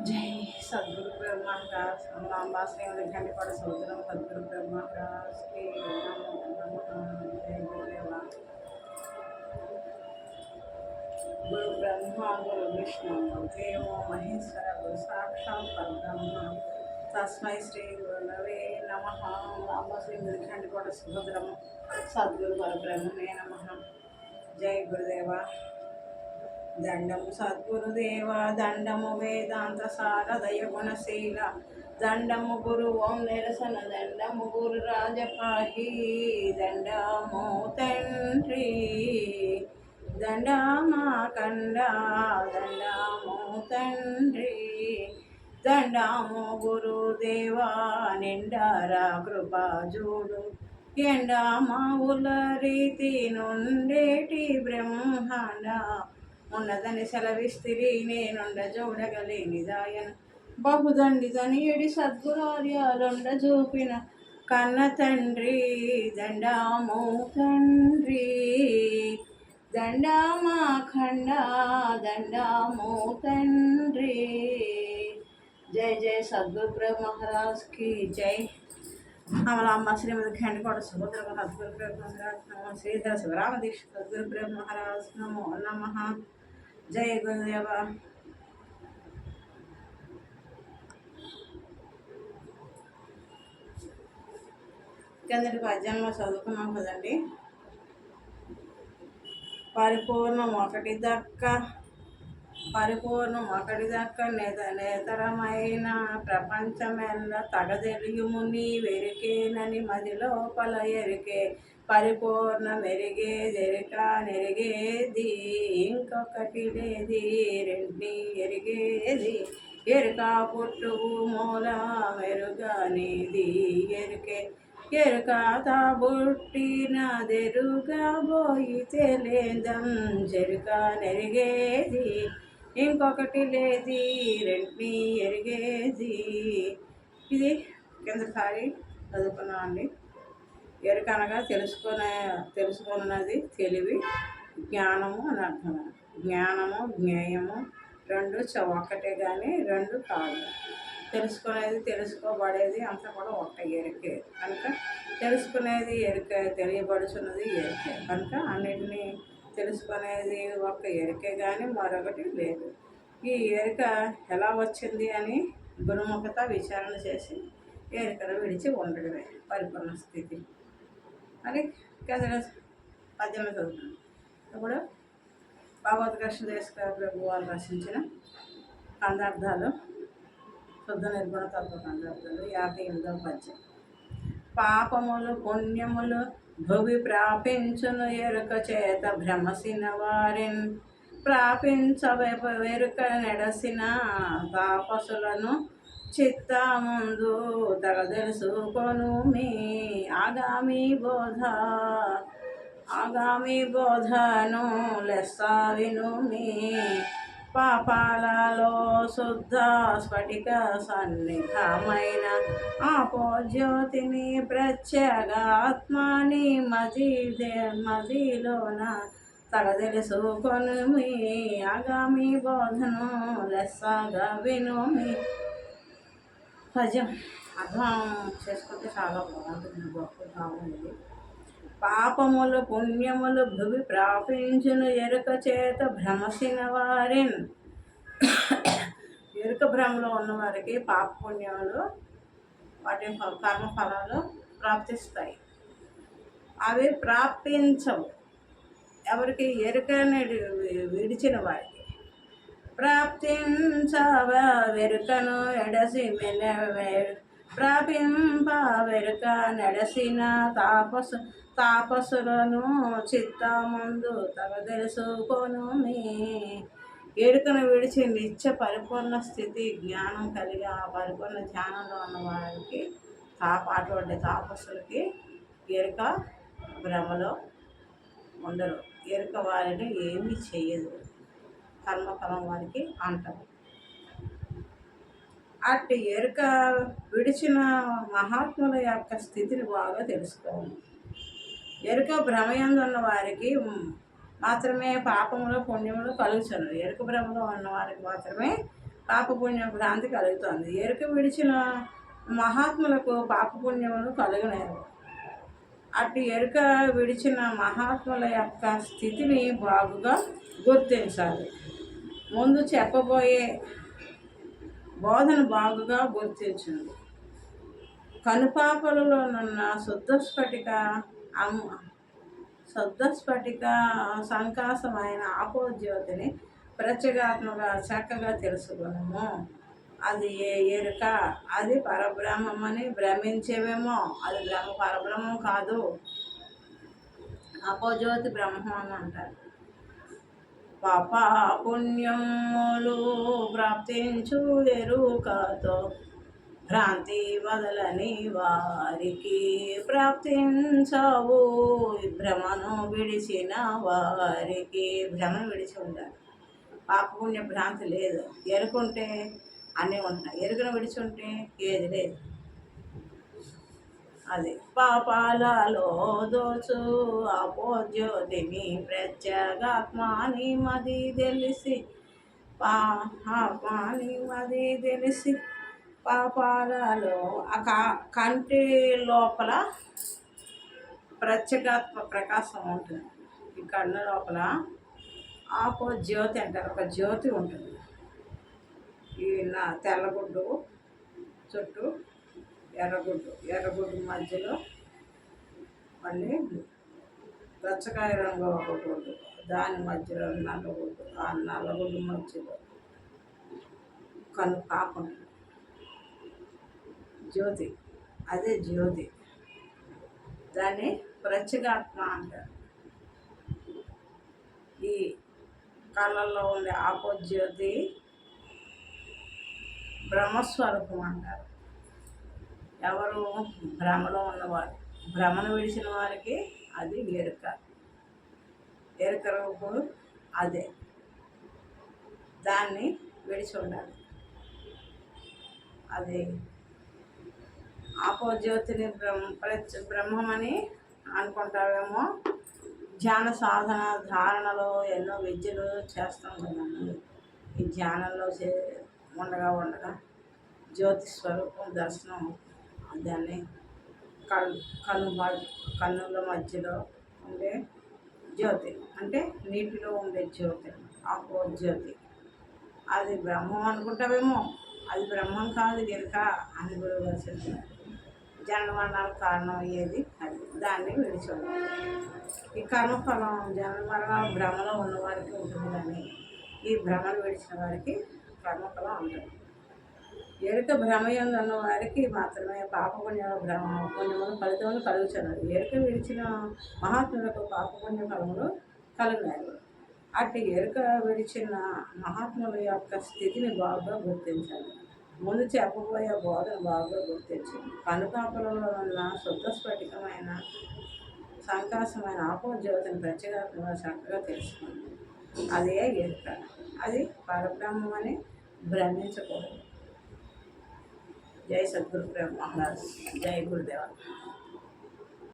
जय सद्गुरु ब्रह्मदास अम्बा श्रीमद घंटीपड़ समुद्रम सद्गुरु ब्रह्मदास के नमो नमः। जय गुरुदेवा। गुरु ब्रह्मा गुरु विष्णु देवो महेश्वर गुरु साक्षात् परब्रह्म तस्मै श्री गुरुवे नमः। अम्बा श्रीमद घंटीपड़ समुद्रम सद्गुरु परब्रह्मणे नमः। जय गुरुदेवा। దండము సద్గురుదేవ దండము వేదాంత సారదయ గుణశీల దండము గురు ఓం నిరసన దండము గురు రాజపాహి దండము తండ్రి దండమా కండ దండము తండ్రి దండము గురుదేవా నిండారా కృపాజూడు ఎండామావుల రీతి నుండేటి బ్రహ్మాండ ఉన్నదని సెలవిస్తిరి నేనుండ చూడగలేనిదాయన బహుదండితని ఎడి సద్గురార్యాలుండ చూపిన కన్న తండ్రి దండాము తండ్రి దండామా ఖండ దండాము తండ్రి జై జై సద్గురు బ్రహ్మ మహారాజ్ కి జై। अमलांबा श्रीमद घंटीपड़ समुद्र सद्गुरु ब्रह्म महाराज नमो श्रीधर शिवराम दीक्ष सद्गुरु ब्रह्म महाराज नमो नमः। जय गुरुदेवा। కిందటి పద్యంలో చదువుకున్నాం కదండి। పరిపూర్ణం ఒకటి దక్క పరిపూర్ణం ఒకటి దక్క నేతరమైన ప్రపంచమెల్ల తగదెలియుము నీ వెరికేనని మది లోపల ఎరికే పరిపూర్ణ మెరిగేదెరిక నెరిగేది ఇంకొకటి లేది రెండి ఎరిగేది ఎరుక పుట్టువు మూల మెరుగనేది ఎరికే ఎరుకాతా బుట్టినదెరుగా పోయి తెలియదం చెరుక నెరిగేది ఇంకొకటి లేది రెంట్ని ఎరిగేది। ఇది కిందసారి చదువుకున్నాం అండి। ఎరుక అనగా తెలుసుకున్నది తెలివి జ్ఞానము అని అర్థం। జ్ఞానము జ్ఞేయము రెండు ఒక్కటే కానీ రెండు కాదు। తెలుసుకునేది తెలుసుకోబడేది అంతా కూడా ఒక్క ఎరికే కనుక తెలుసుకునేది ఎరికే తెలియబడుచున్నది ఎరికే కనుక అన్నిటినీ తెలుసుకునేది ఒక్క ఎరికే కానీ మరొకటి లేదు। ఈ ఎరిక ఎలా వచ్చింది అని గురుముఖత విచారణ చేసి ఎరికను విడిచి ఉండడమే పరిపూర్ణ స్థితి అని కథల పద్యంలో చదువుతున్నాను। ఇప్పుడు భగవత్ కృష్ణదేశ ప్రభు వారు రచించిన కందార్థాలు శుద్ధ నిర్గుణ తత్వ కందార్థాలు 58వ పద్యం। పాపములు పుణ్యములు భువి ప్రాపించును ఎరుక చేత భ్రమసిన వారిన్ ప్రాపించవెరుక నెడసిన తాపసులను చిత్తముందు తగదెలుసుకొను మీ ఆగామి బోధను లెస్స విను మీ పాపాలలో శుద్ధ స్ఫటిక సన్నిధమైన ఆపోజ్యోతిని ప్రత్యేగాత్మని మదిలోన తగదెలుసుకొని మీ ఆగామి బోధను లెస్సగా విను మీ పద్యం అర్థం చేసుకుంటే చాలా బాగుంటుంది, గొప్ప బాగుంది। పాపములు పుణ్యములు భువి ప్రాపించును ఎరుక చేత భ్రమసిన వారిన్ ఎరుక భ్రమలో ఉన్నవారికి పాప పుణ్యములు వాటి కర్మఫలాలు ప్రాప్తిస్తాయి। అవి ప్రాప్తించవు ఎవరికి ఎరుకని విడిచిన వారికి। ప్రాప్తించవ వెరుకను ఎడసి ప్రాపింప వెరుక నెడసిన తాపసులను చిత్తముందు తగదెలుసుకొను మీ ఎరుకను విడిచి నిత్య పరిపూర్ణ స్థితి జ్ఞానం కలిగి ఆ పరిపూర్ణ ధ్యానంలో ఉన్న వారికి అటువంటి తాపసులకి ఎరుక భ్రమలో ఉండరు। ఎరుక వారిని ఏమీ చేయదు, కర్మఫలం వారికి అంటారు। అట్టి ఎరుక విడిచిన మహాత్ముల యొక్క స్థితిని బాగా తెలుసుకోవాలి। ఎరుక భ్రమయందు ఉన్న వారికి మాత్రమే పాపములు పుణ్యములు కలుగుచున్నవి। ఎరుక భ్రమలో ఉన్న వారికి మాత్రమే పాపపుణ్య భ్రాంతి కలుగుతుంది. ఎరుక విడిచిన మహాత్ములకు పాపపుణ్యములు కలుగునేరు. అటు ఎరుక విడిచిన మహాత్ముల యొక్క స్థితిని బాగుగా గుర్తించాలి. ముందు చెప్పబోయే బోధన బాగుగా గుర్తించింది. కనుపాపలలోనున్న శుద్ధస్ఫటిక సంకాసమైన ఆపోజ్యోతిని ప్రత్యేగాత్మగా చక్కగా తెలుసుకున్నాము. అది ఏ ఎరుక, అది పరబ్రహ్మమని భ్రమించేవేమో. అది పరబ్రహ్మం కాదు, అపోజ్యోతి బ్రహ్మం అని అంటారు. పాప పుణ్యములు ప్రాప్తించు ఎరుకతో భ్రాంతి వదలని వారికి ప్రాప్తించవు. భ్రమను విడిచిన వారికి భ్రమను విడిచి ఉండాలి. పాపపుణ్య భ్రాంతి లేదు. ఎరుకుంటే అన్నీ ఉంటాయి, ఎరుకను విడిచి ఉంటే ఏది లేదు. అది పాపాలలో దోచు అపోజ్యోతిని ప్రత్యేగాత్మాని మది తెలిసి పాపాలలో కంటి లోపల ప్రత్యేగాత్మ ప్రకాశం ఉంటుంది. ఈ కళ్ళ లోపల ఆపోజ్యోతి అంటారు, ఒక జ్యోతి ఉంటుంది. ఈ తెల్లగుడ్డు చుట్టూ ఎర్రగుడ్డు మధ్యలో మళ్ళీ గచ్చకాయ రంగు ఒకటి ఉంటుంది, దాని మధ్యలో నల్లగుడ్డు, ఆ నల్లగుడ్డు మధ్యలో కాకుండా జ్యోతి, అదే జ్యోతి. దాన్ని ప్రత్యేగాత్మ అంటారు. ఈ కళ్ళల్లో ఉండే ఆపోజ్యోతి బ్రహ్మస్వరూపం అంటారు. ఎవరు? భ్రమలో ఉన్నవారు. భ్రమను విడిచిన వారికి అది ఎరుక రూపం అదే. దాన్ని విడిచి ఉండాలి. అది ఆపోజ్యోతిని బ్రహ్మమని అనుకుంటావేమో. ధ్యాన సాధన ధారణలో ఎన్నో విద్యలు చేస్తాం కదండి. ఈ ధ్యానంలో ఉండగా జ్యోతి స్వరూపం దర్శనం. దాన్ని కన్నుల మధ్యలో ఉండే జ్యోతి, అంటే నీటిలో ఉండే జ్యోతి, ఆపోజ్యోతి. అది బ్రహ్మం అనుకుంటావేమో. అది బ్రహ్మం కాదు, ఎరుక అని గురువుగా చెప్తున్నారు. జన్మమరణాలకు కారణం అయ్యేది అది. దాన్ని విడిచిపెట్టాలి. ఈ కర్మఫలం జన్మమరణాలు భ్రమలో ఉన్నవారికి ఉంటుంది, కానీ ఈ భ్రమను విడిచిన వారికి కర్మఫలం ఉంటుంది. ఎరుక భ్రమయందు ఉన్న వారికి మాత్రమే పుణ్యములు ఫలితములు కలుగుతున్నది. ఎరుక విడిచిన మహాత్ములకు పాపపుణ్య ఫలములు కలిగినారు. అట్టి ఎరుక విడిచిన మహాత్ముల యొక్క స్థితిని బాగా గుర్తించాలి. ముందు చెప్పబోయే బోధన బాగా గుర్తించింది. కనుపాపలలో ఉన్న శుద్ధస్ఫటికమైన సంకాసమైన ఆపోజ్యోతిని ప్రత్యేకంగా చక్కగా తెలుసుకుంది. అదే ఎరుక. అది పరబ్రహ్మమని భ్రమించకూడదు. జై సద్గురు బ్రహ్మ మహారాజ్. జై గురుదేవ.